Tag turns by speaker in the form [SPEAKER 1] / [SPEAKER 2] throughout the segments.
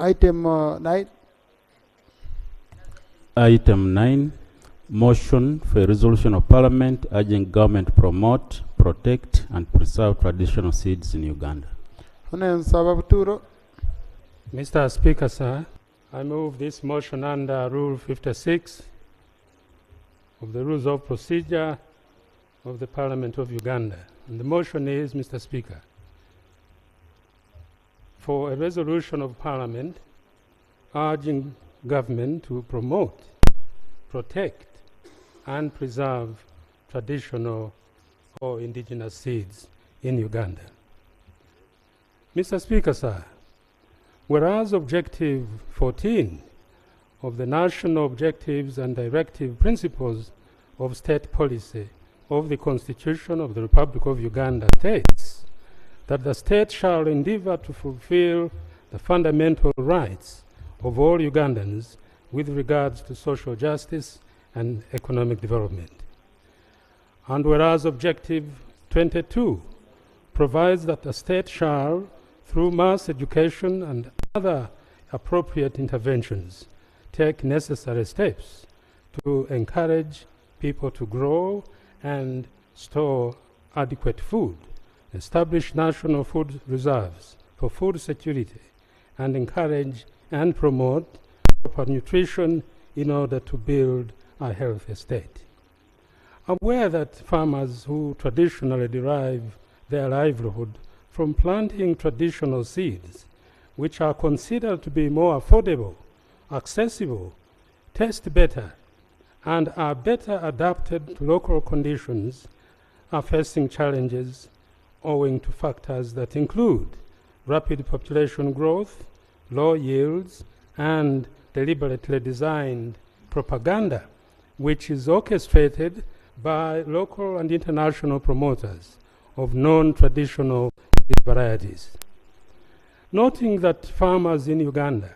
[SPEAKER 1] Item 9.
[SPEAKER 2] Item 9, motion for a resolution of Parliament urging government to promote, protect, and preserve traditional seeds in Uganda.
[SPEAKER 1] Nsaba Buturo.
[SPEAKER 3] Mr. Speaker, sir, I move this motion under Rule 56 of the Rules of Procedure of the Parliament of Uganda. And the motion is, Mr. Speaker, for a resolution of Parliament urging government to promote, protect, and preserve traditional or indigenous seeds in Uganda. Mr. Speaker, sir, whereas Objective 14 of the National Objectives and Directive Principles of State Policy of the Constitution of the Republic of Uganda states that the state shall endeavor to fulfill the fundamental rights of all Ugandans with regards to social justice and economic development. And whereas Objective 22 provides that the state shall, through mass education and other appropriate interventions, take necessary steps to encourage people to grow and store adequate food, establish national food reserves for food security, and encourage and promote proper nutrition in order to build a healthy state. Aware that farmers who traditionally derive their livelihood from planting traditional seeds, which are considered to be more affordable, accessible, taste better, and are better adapted to local conditions, are facing challenges owing to factors that include rapid population growth, low yields, and deliberately designed propaganda, which is orchestrated by local and international promoters of non-traditional varieties. Noting that farmers in Uganda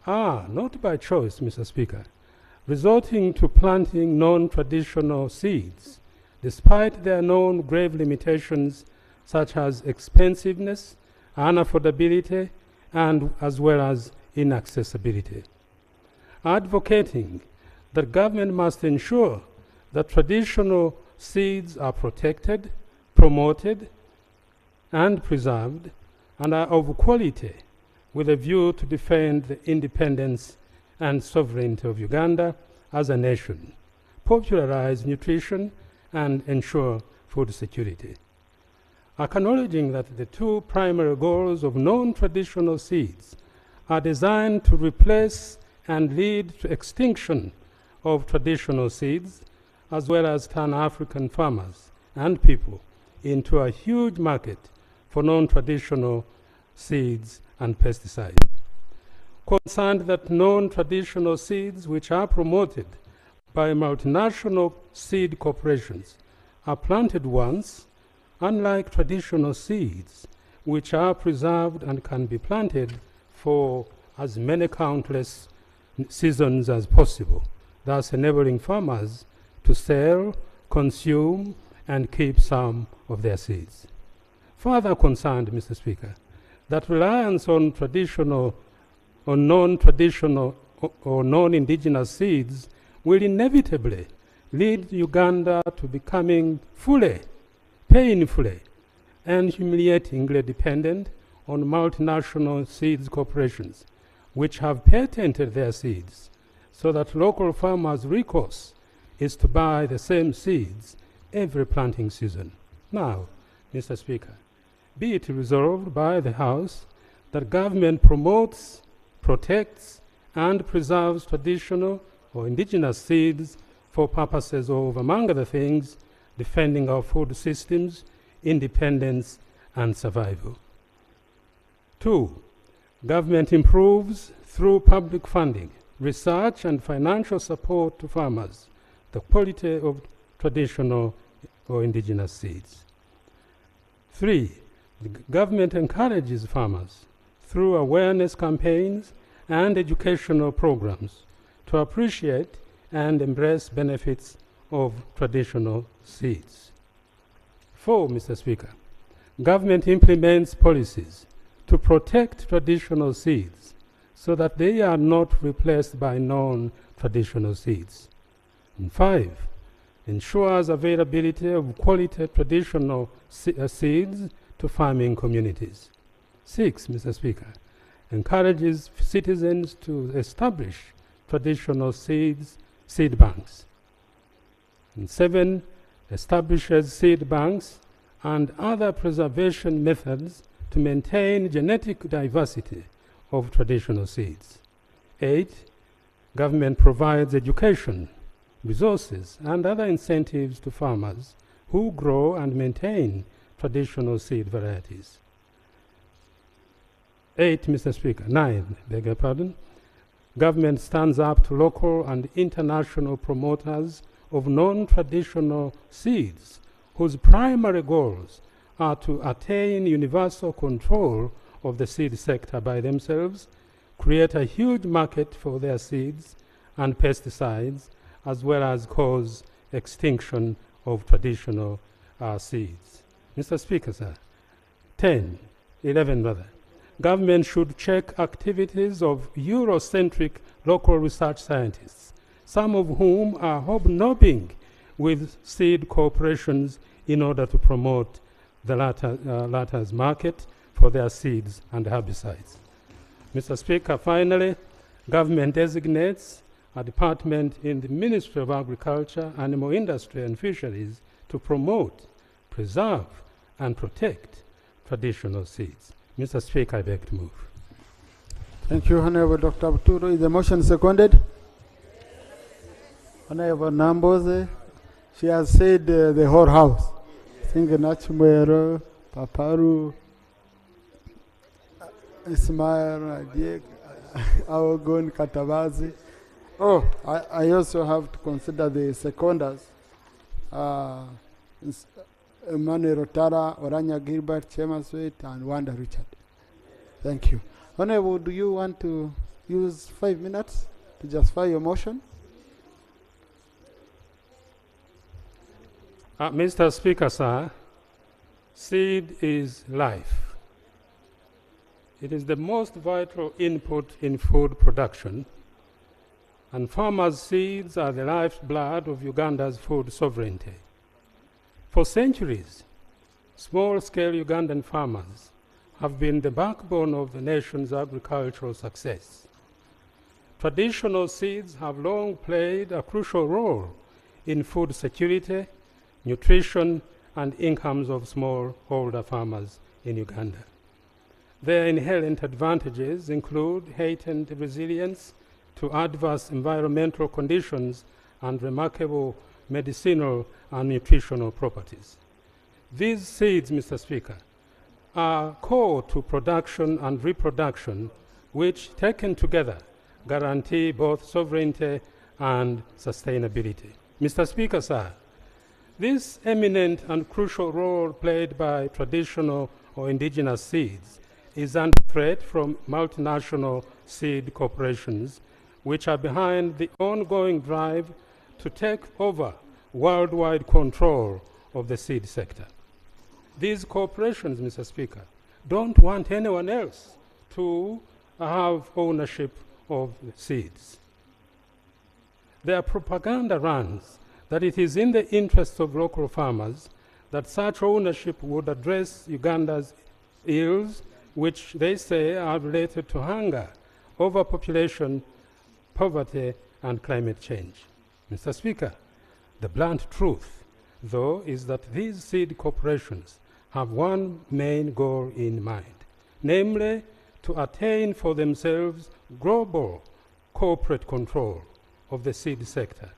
[SPEAKER 3] are, not by choice, Mr. Speaker, resorting to planting non-traditional seeds, despite their known grave limitations such as expensiveness, unaffordability, and as well as inaccessibility. Advocating that government must ensure that traditional seeds are protected, promoted, and preserved, and are of quality, with a view to defend the independence and sovereignty of Uganda as a nation, popularize nutrition, and ensure food security. Acknowledging that the two primary goals of non-traditional seeds are designed to replace and lead to extinction of traditional seeds, as well as turn African farmers and people into a huge market for non-traditional seeds and pesticides. Concerned that non-traditional seeds which are promoted by multinational seed corporations are planted once, unlike traditional seeds which are preserved and can be planted for as many countless seasons as possible, thus enabling farmers to sell, consume, and keep some of their seeds. Further concerned, Mr. Speaker, that reliance on traditional or non-traditional or non-indigenous seeds will inevitably lead Uganda to becoming fully, painfully, and humiliatingly dependent on multinational seeds corporations, which have patented their seeds, so that local farmers' recourse is to buy the same seeds every planting season. Now, Mr. Speaker, be it resolved by the House that government promotes, protects, and preserves traditional or indigenous seeds for purposes of, among other things, defending our food systems, independence, and survival. 2, government improves through public funding, research, and financial support to farmers the quality of traditional or indigenous seeds. 3, the government encourages farmers through awareness campaigns and educational programs to appreciate and embrace benefits of traditional seeds. 4, Mr. Speaker, government implements policies to protect traditional seeds so that they are not replaced by non-traditional seeds. And 5, ensures availability of quality traditional seeds to farming communities. 6, Mr. Speaker, encourages citizens to establish traditional seed banks. And 7, establishes seed banks and other preservation methods to maintain genetic diversity of traditional seeds. 8, government provides education, resources, and other incentives to farmers who grow and maintain traditional seed varieties. 8, Mr. Speaker, 9, beg your pardon. Government stands up to local and international promoters of non-traditional seeds whose primary goals are to attain universal control of the seed sector by themselves, create a huge market for their seeds and pesticides, as well as cause extinction of traditional seeds. Mr. Speaker, sir, 11 rather. Government should check activities of Eurocentric local research scientists, some of whom are hobnobbing with seed corporations in order to promote the latter's market for their seeds and herbicides. Mr. Speaker, finally, government designates a department in the Ministry of Agriculture, Animal Industry and Fisheries to promote, preserve, and protect traditional seeds. Mr. Speaker, I beg to move.
[SPEAKER 1] Thank you, Honorable Dr. Buturo. Is the motion seconded? Honorable Namboze, she has said the whole house. Singa Nachumero, Paparu, Ismail, Diek, Aogun, Katabazi. Oh, I also have to consider the seconders. Emmanuel Rotara, Oranya Gilbert, Chema Sweet, and Wanda Richard. Thank you. Honorable, do you want to use 5 minutes to justify your motion?
[SPEAKER 3] Mr. Speaker, sir, seed is life. It is the most vital input in food production, and farmers' seeds are the lifeblood of Uganda's food sovereignty. For centuries, small-scale Ugandan farmers have been the backbone of the nation's agricultural success. Traditional seeds have long played a crucial role in food security, nutrition, and incomes of smallholder farmers in Uganda. Their inherent advantages include heightened resilience to adverse environmental conditions and remarkable medicinal and nutritional properties. These seeds, Mr. Speaker, are core to production and reproduction, which, taken together, guarantee both sovereignty and sustainability. Mr. Speaker, sir, this eminent and crucial role played by traditional or indigenous seeds is under threat from multinational seed corporations, which are behind the ongoing drive to take over worldwide control of the seed sector. These corporations, Mr. Speaker, don't want anyone else to have ownership of the seeds. Their propaganda runs that it is in the interests of local farmers that such ownership would address Uganda's ills, which they say are related to hunger, overpopulation, poverty, and climate change. Mr. Speaker, the blunt truth, though, is that these seed corporations have one main goal in mind, namely to attain for themselves global corporate control of the seed sector,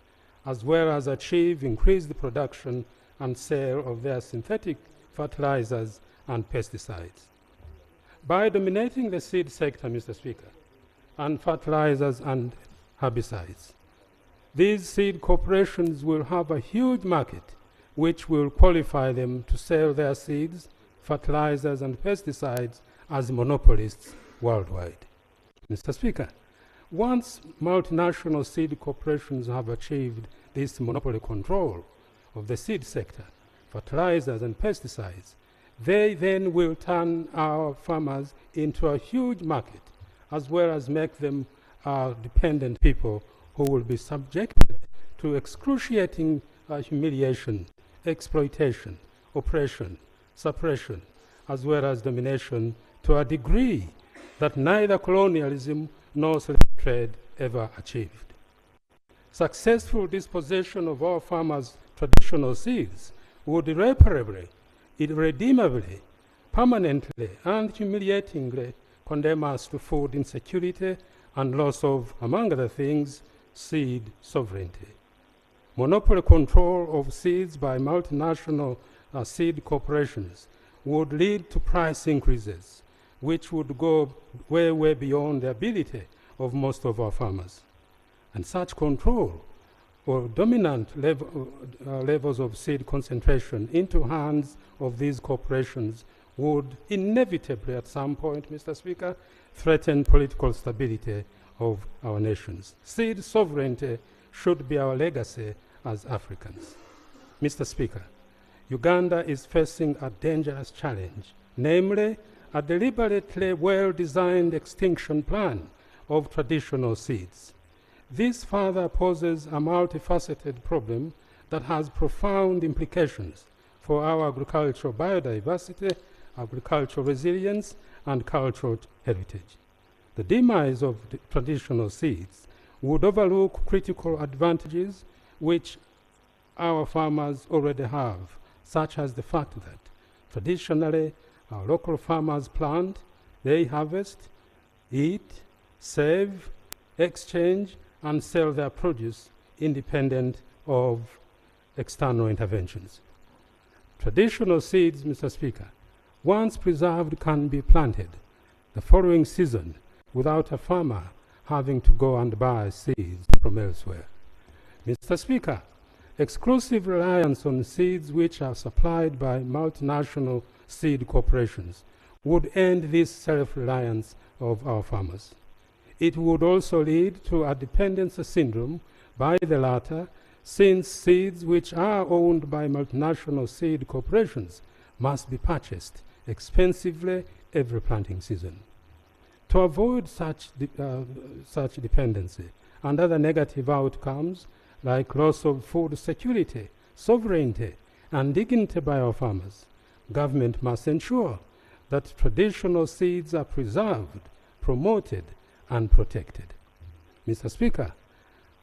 [SPEAKER 3] as well as achieve increased production and sale of their synthetic fertilizers and pesticides. By dominating the seed sector, Mr. Speaker, and fertilizers and herbicides, these seed corporations will have a huge market which will qualify them to sell their seeds, fertilizers, and pesticides as monopolists worldwide. Mr. Speaker, once multinational seed corporations have achieved this monopoly control of the seed sector, fertilizers, and pesticides, they then will turn our farmers into a huge market as well as make them dependent people who will be subjected to excruciating humiliation, exploitation, oppression, suppression, as well as domination to a degree that neither colonialism nor slave trade ever achieved. Successful dispossession of all farmers' traditional seeds would irreparably, irredeemably, permanently, and humiliatingly condemn us to food insecurity and loss of, among other things, seed sovereignty. Monopoly control of seeds by multinational seed corporations would lead to price increases, which would go way, way beyond the ability of most of our farmers. And such control or dominant levels of seed concentration into hands of these corporations would inevitably at some point, Mr. Speaker, threaten political stability of our nations. Seed sovereignty should be our legacy as Africans. Mr. Speaker, Uganda is facing a dangerous challenge, namely a deliberately well-designed extinction plan of traditional seeds. This further poses a multifaceted problem that has profound implications for our agricultural biodiversity, agricultural resilience, and cultural heritage. The demise of the traditional seeds would overlook critical advantages which our farmers already have, such as the fact that traditionally our local farmers plant, they harvest, eat, save, exchange, and sell their produce independent of external interventions. Traditional seeds, Mr. Speaker, once preserved can be planted the following season without a farmer having to go and buy seeds from elsewhere. Mr. Speaker, exclusive reliance on seeds which are supplied by multinational seed corporations would end this self-reliance of our farmers. It would also lead to a dependency syndrome by the latter, since seeds which are owned by multinational seed corporations must be purchased expensively every planting season. To avoid such dependency and other negative outcomes like loss of food security, sovereignty, and dignity by our farmers, government must ensure that traditional seeds are preserved, promoted, and protected. Mr. Speaker,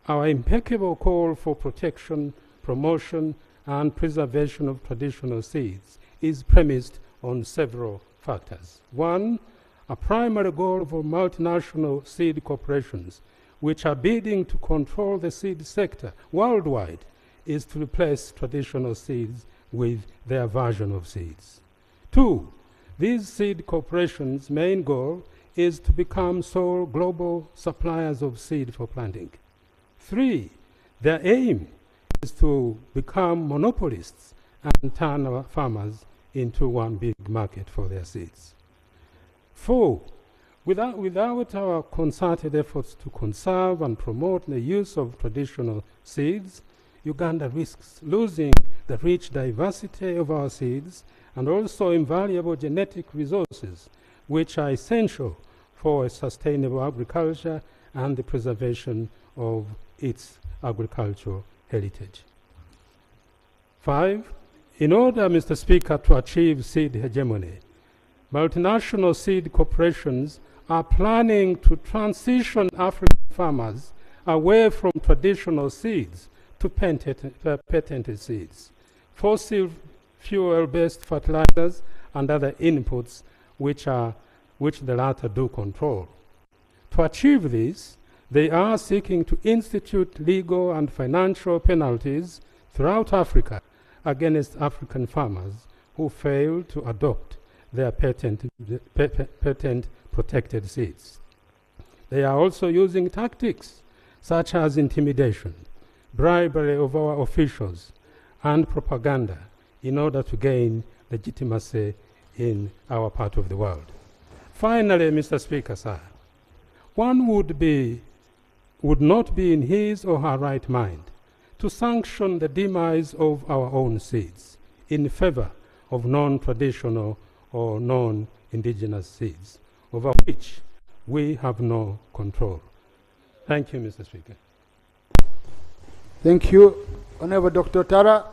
[SPEAKER 3] our impeccable call for protection, promotion, and preservation of traditional seeds is premised on several factors. One, a primary goal of multinational seed corporations, which are bidding to control the seed sector worldwide, is to replace traditional seeds with their version of seeds. Two, these seed corporations' main goal is to become sole global suppliers of seed for planting. Three, their aim is to become monopolists and turn our farmers into one big market for their seeds. Four, without our concerted efforts to conserve and promote the use of traditional seeds, Uganda risks losing the rich diversity of our seeds and also invaluable genetic resources, which are essential for a sustainable agriculture and the preservation of its agricultural heritage. Five, in order, Mr. Speaker, to achieve seed hegemony, multinational seed corporations are planning to transition African farmers away from traditional seeds to patented seeds, fossil fuel-based fertilizers, and other inputs which the latter do control. To achieve this, they are seeking to institute legal and financial penalties throughout Africa against African farmers who fail to adopt their patent-protected seeds. They are also using tactics such as intimidation, bribery of our officials, and propaganda in order to gain legitimacy in our part of the world. Finally, Mr. Speaker, sir, one would not be in his or her right mind to sanction the demise of our own seeds in favor of non-traditional or non-indigenous seeds, over which we have no control. Thank you, Mr. Speaker.
[SPEAKER 1] Thank you, Honorable Dr. Tara.